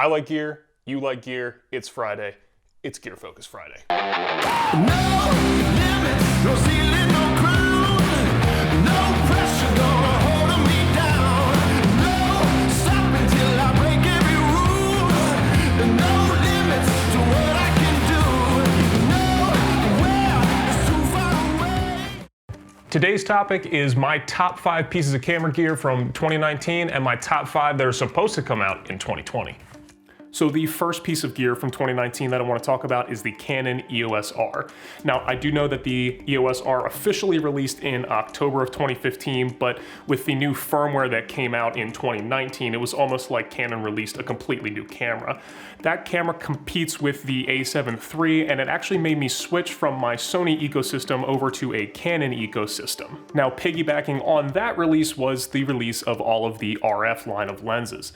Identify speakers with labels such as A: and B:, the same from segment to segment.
A: I like gear, you like gear, it's Friday. It's Gear Focus Friday.
B: No limits, no ceiling, no crown, no pressure gonna hold me down. No stopping till I break every rule. No limits to what I can do. Nowhere is too far away.
A: Today's topic is my top 5 pieces of camera gear from 2019 and my top 5 that are supposed to come out in 2020. So the first piece of gear from 2019 that I want to talk about is the Canon EOS R. Now, I do know that the EOS R officially released in October of 2015, but with the new firmware that came out in 2019, it was almost like Canon released a completely new camera. That camera competes with the A7 III, and it actually made me switch from my Sony ecosystem over to a Canon ecosystem. Now, piggybacking on that release was the release of all of the RF line of lenses.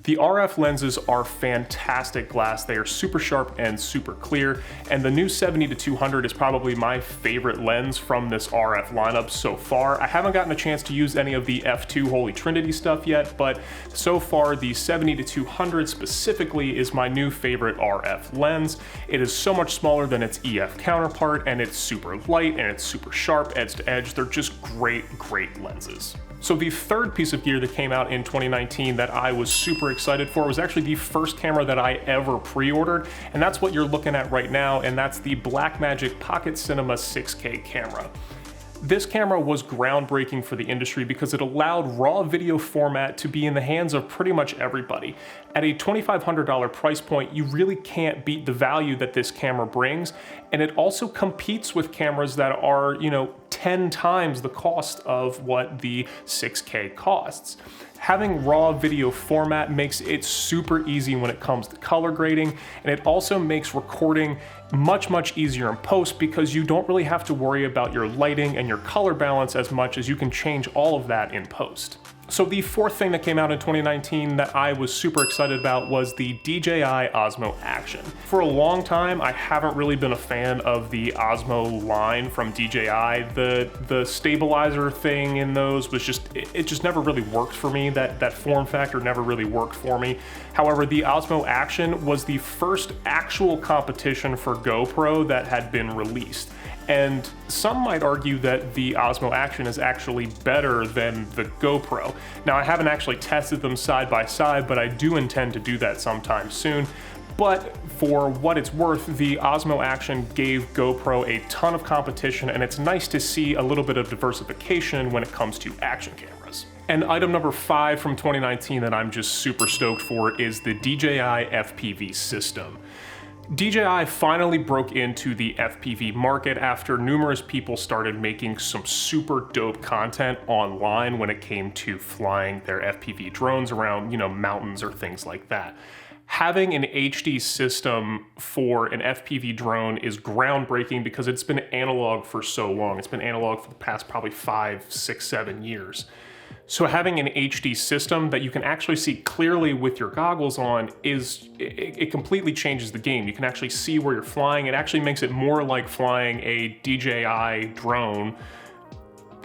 A: The RF lenses are fantastic glass. They are super sharp and super clear, and the new 70-200 is probably my favorite lens from this RF lineup so far. I haven't gotten a chance to use any of the f2 Holy Trinity stuff yet, but so far the 70-200 specifically is my new favorite RF lens. It is so much smaller than its EF counterpart, and it's super light and it's super sharp edge to edge. They're just great lenses. So the third piece of gear that came out in 2019 that I was super excited for was actually the first camera that I ever pre-ordered, and that's what you're looking at right now, and that's the Blackmagic Pocket Cinema 6K camera. This camera was groundbreaking for the industry because it allowed raw video format to be in the hands of pretty much everybody. At a $2,500 price point, you really can't beat the value that this camera brings, and it also competes with cameras that are, 10 times the cost of what the 6K costs. Having raw video format makes it super easy when it comes to color grading, and it also makes recording much easier in post because you don't really have to worry about your lighting and your color balance as much as you can change all of that in post. So the fourth thing that came out in 2019 that I was super excited about was the DJI Osmo Action. For a long time, I haven't really been a fan of the Osmo line from DJI. The stabilizer thing in those was it just never really worked for me. That form factor never really worked for me. However, the Osmo Action was the first actual competition for GoPro that had been released. And some might argue that the Osmo Action is actually better than the GoPro. Now, I haven't actually tested them side by side, but I do intend to do that sometime soon. But for what it's worth, the Osmo Action gave GoPro a ton of competition, and it's nice to see a little bit of diversification when it comes to action cameras. And item number 5 from 2019 that I'm just super stoked for is the DJI FPV system. DJI finally broke into the FPV market after numerous people started making some super dope content online when it came to flying their FPV drones around, mountains or things like that. Having an HD system for an FPV drone is groundbreaking because it's been analog for so long. It's been analog for the past probably 5, 6, 7 years. So having an HD system that you can actually see clearly with your goggles on it completely changes the game. You can actually see where you're flying. It actually makes it more like flying a DJI drone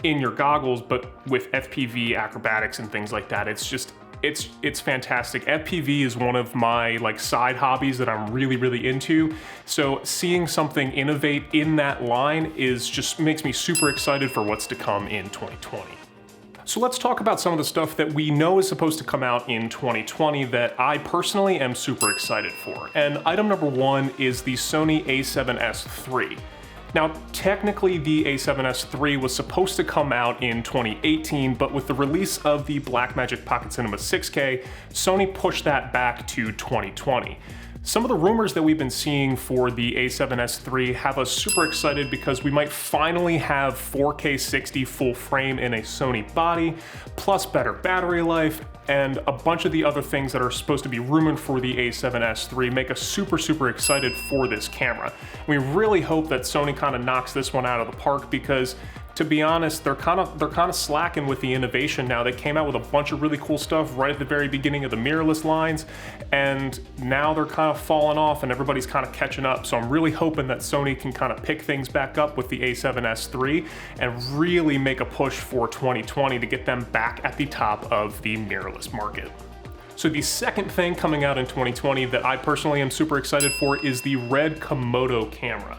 A: in your goggles, but with FPV acrobatics and things like that. It's fantastic. FPV is one of my side hobbies that I'm really into. So seeing something innovate in that line just makes me super excited for what's to come in 2020. So let's talk about some of the stuff that we know is supposed to come out in 2020 that I personally am super excited for. And item number 1 is the Sony A7s III. Now, technically the A7s III was supposed to come out in 2018, but with the release of the Blackmagic Pocket Cinema 6K, Sony pushed that back to 2020. Some of the rumors that we've been seeing for the A7s III have us super excited because we might finally have 4K 60 full frame in a Sony body, plus better battery life, and a bunch of the other things that are supposed to be rumored for the A7s III make us super excited for this camera. We really hope that Sony kind of knocks this one out of the park because, to be honest, they're kind of slacking with the innovation now. They came out with a bunch of really cool stuff right at the very beginning of the mirrorless lines, and now they're kind of falling off and everybody's kind of catching up. So I'm really hoping that Sony can kind of pick things back up with the A7s III and really make a push for 2020 to get them back at the top of the mirrorless market. So the second thing coming out in 2020 that I personally am super excited for is the Red Komodo camera.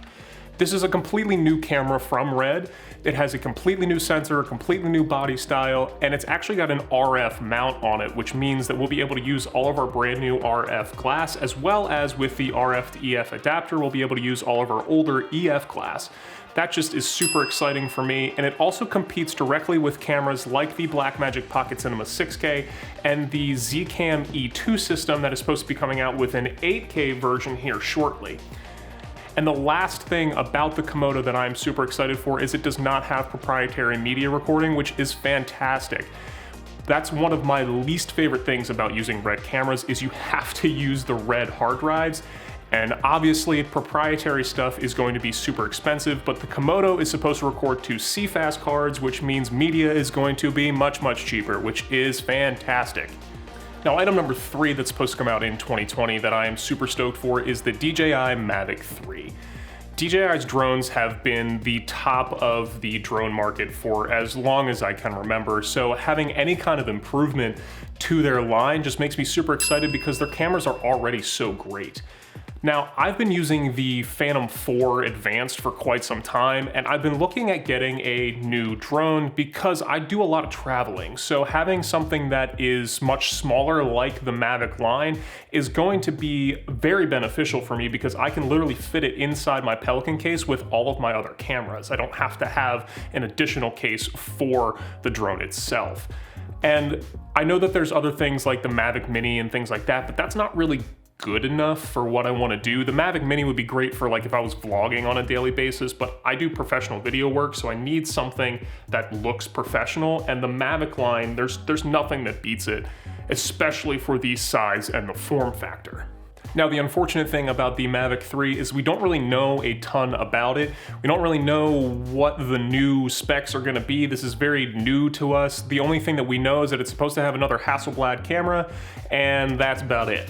A: This is a completely new camera from Red. It has a completely new sensor, a completely new body style, and it's actually got an RF mount on it, which means that we'll be able to use all of our brand new RF glass, as well as with the RF to EF adapter, we'll be able to use all of our older EF glass. That just is super exciting for me, and it also competes directly with cameras like the Blackmagic Pocket Cinema 6K and the Zcam E2 system that is supposed to be coming out with an 8K version here shortly. And the last thing about the Komodo that I'm super excited for is it does not have proprietary media recording, which is fantastic. That's one of my least favorite things about using Red cameras is you have to use the Red hard drives. And obviously proprietary stuff is going to be super expensive, but the Komodo is supposed to record to CFast cards, which means media is going to be much, much cheaper, which is fantastic. Now, item number 3 that's supposed to come out in 2020 that I am super stoked for is the DJI Mavic 3. DJI's drones have been the top of the drone market for as long as I can remember, so having any kind of improvement to their line just makes me super excited because their cameras are already so great. Now, I've been using the Phantom 4 Advanced for quite some time, and I've been looking at getting a new drone because I do a lot of traveling. So having something that is much smaller like the Mavic line is going to be very beneficial for me because I can literally fit it inside my Pelican case with all of my other cameras. I don't have to have an additional case for the drone itself. And I know that there's other things like the Mavic Mini and things like that, but that's not really good enough for what I want to do. The Mavic Mini would be great for like if I was vlogging on a daily basis, but I do professional video work, so I need something that looks professional, and the Mavic line, there's nothing that beats it, especially for the size and the form factor. Now, the unfortunate thing about the Mavic 3 is we don't really know a ton about it. We don't really know what the new specs are gonna be. This is very new to us. The only thing that we know is that it's supposed to have another Hasselblad camera, and that's about it.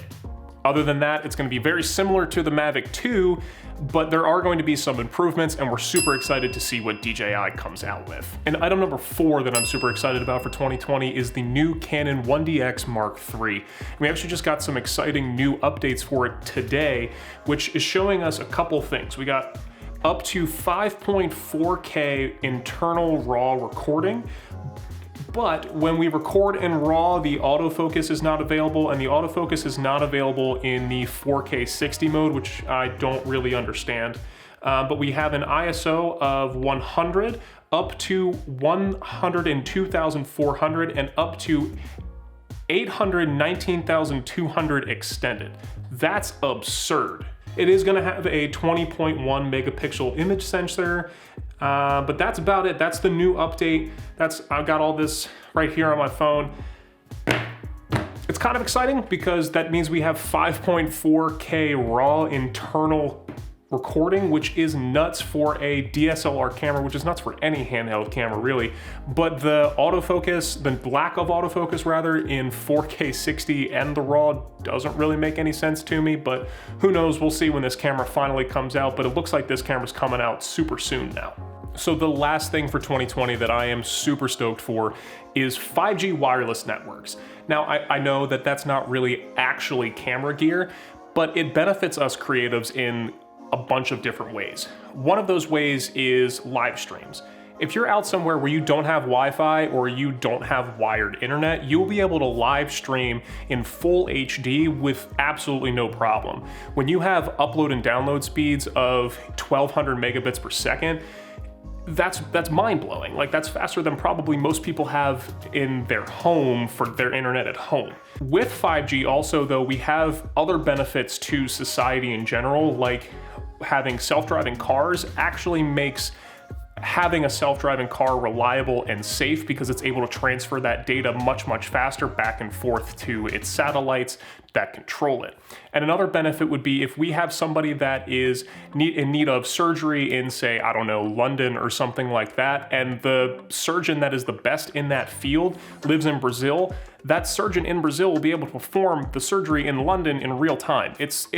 A: Other than that, it's going to be very similar to the Mavic 2, but there are going to be some improvements, and we're super excited to see what DJI comes out with. And item number 4 that I'm super excited about for 2020 is the new Canon 1DX Mark III. We actually just got some exciting new updates for it today, which is showing us a couple things. We got up to 5.4K internal RAW recording, but when we record in RAW, the autofocus is not available, and the autofocus is not available in the 4K 60 mode, which I don't really understand. But we have an ISO of 100 up to 102,400 and up to 819,200 extended. That's absurd. It is gonna have a 20.1 megapixel image sensor, but that's about it. That's the new update. I've got all this right here on my phone. It's kind of exciting because that means we have 5.4K raw internal recording, which is nuts for a DSLR camera, which is nuts for any handheld camera really. But the autofocus, the lack of autofocus rather, in 4K 60 and the RAW doesn't really make any sense to me, but who knows, we'll see when this camera finally comes out, but it looks like this camera's coming out super soon now. So the last thing for 2020 that I am super stoked for is 5G wireless networks. Now, I know that that's not really actually camera gear, but it benefits us creatives in a bunch of different ways. One of those ways is live streams. If you're out somewhere where you don't have Wi-Fi or you don't have wired internet, you'll be able to live stream in full HD with absolutely no problem. When you have upload and download speeds of 1200 megabits per second, that's mind-blowing. Like, that's faster than probably most people have in their home for their internet at home. With 5G also though, we have other benefits to society in general, like having self-driving cars actually makes having a self-driving car reliable and safe because it's able to transfer that data much, much faster back and forth to its satellites that control it. And another benefit would be if we have somebody that is in need of surgery in, say, I don't know, London or something like that, and the surgeon that is the best in that field lives in Brazil, that surgeon in Brazil will be able to perform the surgery in London in real time. It's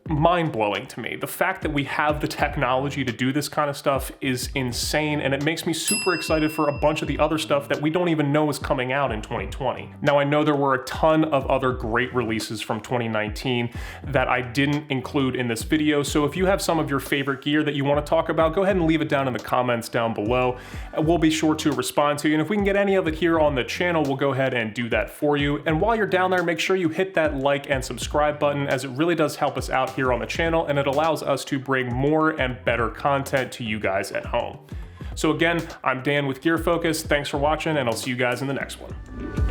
A: mind-blowing to me. The fact that we have the technology to do this kind of stuff is insane, and it makes me super excited for a bunch of the other stuff that we don't even know is coming out in 2020. Now, I know there were a ton of other great releases from 2019 that I didn't include in this video, so if you have some of your favorite gear that you want to talk about, go ahead and leave it down in the comments down below. We'll be sure to respond to you, and if we can get any of it here on the channel, we'll go ahead and do that for you. And while you're down there, make sure you hit that like and subscribe button, as it really does help us out here on the channel, and it allows us to bring more and better content to you guys at home. So again, I'm Dan with Gear Focus. Thanks for watching, and I'll see you guys in the next one.